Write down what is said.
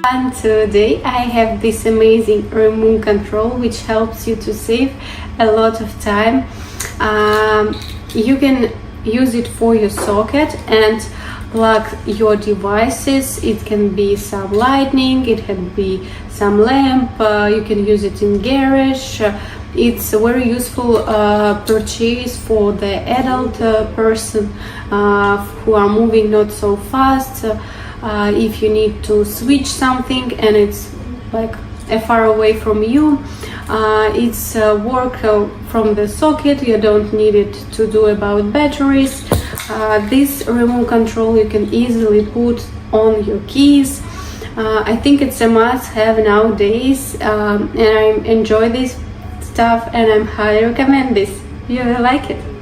And today I have this amazing remote control which helps you to save a lot of time. You can use it for your socket and plug your devices. It can be some lighting, it can be some lamp, you can use it in garage. It's a very useful purchase for the adult person who are moving not so fast. If you need to switch something and it's like far away from you, it's work from the socket. You don't need it to do about batteries. This remote control you can easily put on your keys. I think it's a must-have nowadays, and I enjoy this stuff and I highly recommend this. You like it?